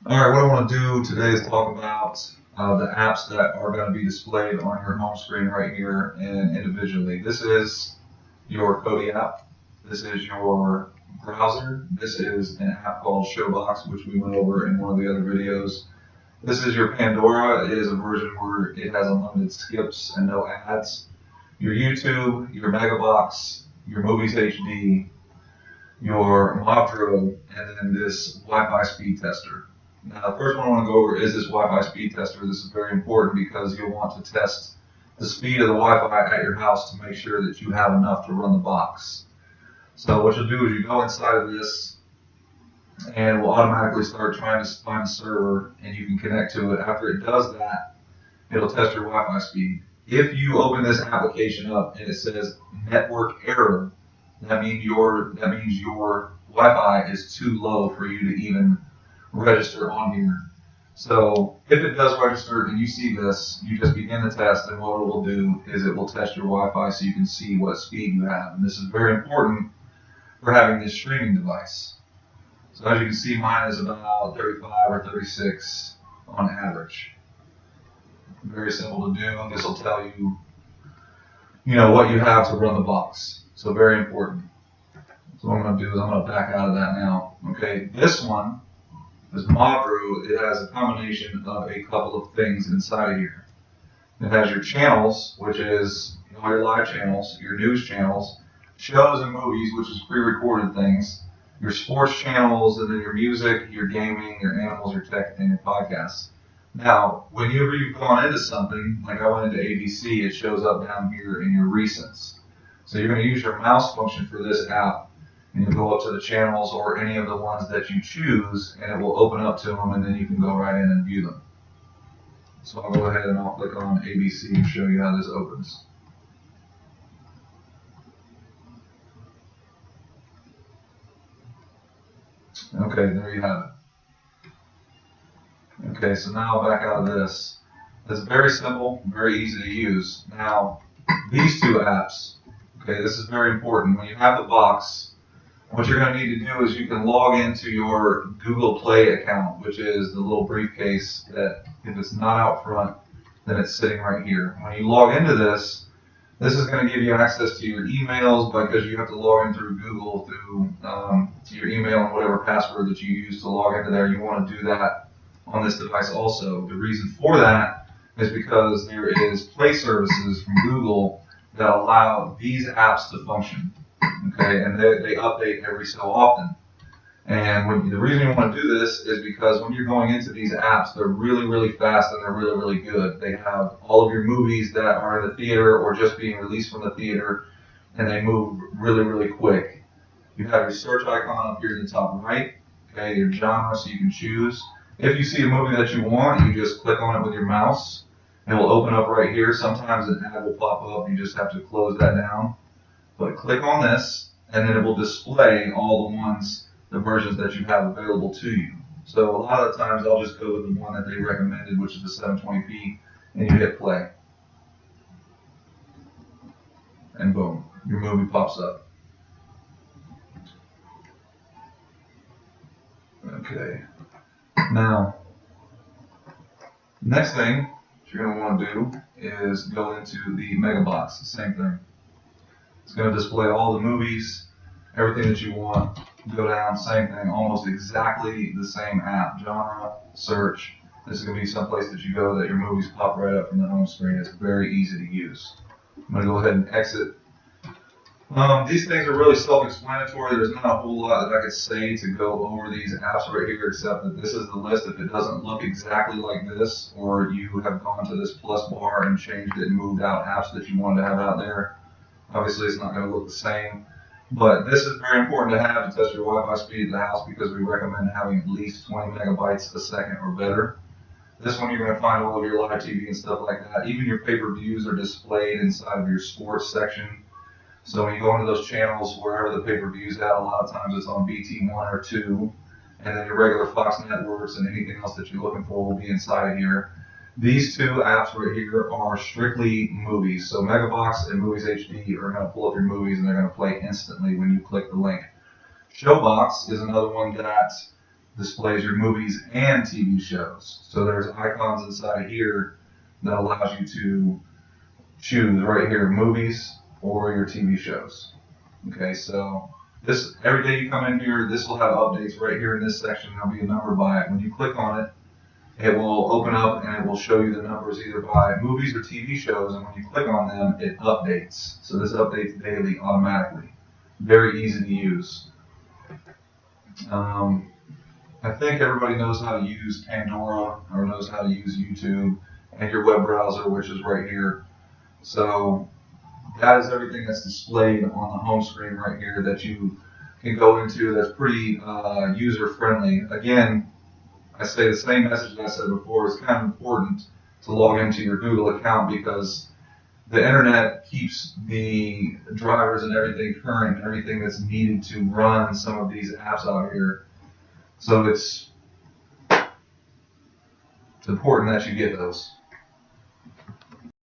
Alright, what I want to do today is talk about the apps that are going to be displayed on your home screen right here and individually. This is your Kodi app. This is your browser. This is an app called Showbox, which we went over in one of the other videos. This is your Pandora. It is a version where it has unlimited skips and no ads. Your YouTube, your Megabox, your Movies HD, your Modro, and then this Wi-Fi speed tester. Now, the first one I want to go over is this Wi-Fi speed tester. This is very important because you'll want to test the speed of the Wi-Fi at your house to make sure that you have enough to run the box. So what you'll do is you go inside of this and it will automatically start trying to find a server and you can connect to it. After it does that, it'll test your Wi-Fi speed. If you open this application up and it says network error, that means your Wi-Fi is too low for you to even register on here. So if it does register and you see this, you just begin the test, and what it will do is it will test your Wi-Fi so you can see what speed you have. And this is very important for having this streaming device. So as you can see, mine is about 35 or 36 on average. Very simple to do. This will tell you, what you have to run the box. So very important. So what I'm going to do is I'm going to back out of that now. Okay, this one, this Modro, it has a combination of a couple of things inside of here. It has your channels, which is all your live channels, your news channels, shows and movies, which is pre-recorded things, your sports channels, and then your music, your gaming, your animals, your tech, and your podcasts. Now, whenever you've gone into something, like I went into ABC, it shows up down here in your recents. So you're going to use your mouse function for this app, and you go up to the channels or any of the ones that you choose, and it will open up to them, and then you can go right in and view them. So I'll go ahead and I'll click on ABC and show you how this opens. Okay, there you have it. Okay, so now back out of this. It's very simple, very easy to use. Now, these two apps, okay, this is very important. When you have the box, what you're going to need to do is you can log into your Google Play account, which is the little briefcase that if it's not out front, then it's sitting right here. When you log into this, this is going to give you access to your emails because you have to log in through Google through your email and whatever password that you use to log into there. You want to do that on this device also. The reason for that is because there is Play services from Google that allow these apps to function. Okay, and they update every so often. And the reason you want to do this is because when you're going into these apps, they're really, really fast and they're really, really good. They have all of your movies that are in the theater or just being released from the theater, and they move really, really quick. You have your search icon up here in the top right, okay, your genre, so you can choose. If you see a movie that you want, you just click on it with your mouse, and it will open up right here. Sometimes an ad will pop up, you just have to close that down. But click on this, and then it will display all the versions that you have available to you. So a lot of the times I'll just go with the one that they recommended, which is the 720p, and you hit play. And boom, your movie pops up. Okay. Now, next thing that you're going to want to do is go into the Megabox, the same thing. It's going to display all the movies, everything that you want. Go down, same thing, almost exactly the same app. Genre, search. This is going to be someplace that you go that your movies pop right up from the home screen. It's very easy to use. I'm going to go ahead and exit. These things are really self-explanatory. There's not a whole lot that I could say to go over these apps right here, except that this is the list. If it doesn't look exactly like this, or you have gone to this plus bar and changed it and moved out apps that you wanted to have out there, obviously it's not going to look the same. But this is very important to have to test your Wi-Fi speed at the house because we recommend having at least 20 megabytes a second or better. This one you're going to find all of your live TV and stuff like that. Even your pay-per-views are displayed inside of your sports section. So when you go into those channels, wherever the pay-per-view's at, a lot of times it's on BT1 or 2. And then your regular Fox networks and anything else that you're looking for will be inside of here. These two apps right here are strictly movies. So Megabox and Movies HD are going to pull up your movies and they're going to play instantly when you click the link. Showbox is another one that displays your movies and TV shows. So there's icons inside of here that allows you to choose right here, movies or your TV shows. Okay, so this, every day you come in here, this will have updates right here in this section. There'll be a number by it. When you click on it, it will open up and it will show you the numbers either by movies or TV shows, and when you click on them, it updates. So this updates daily automatically. Very easy to use. I think everybody knows how to use Pandora or knows how to use YouTube and your web browser, which is right here. So that is everything that's displayed on the home screen right here that you can go into. That's pretty user friendly. Again, I say the same message that I said before. It's kind of important to log into your Google account because the internet keeps the drivers and everything current, and everything that's needed to run some of these apps out here. So it's important that you get those.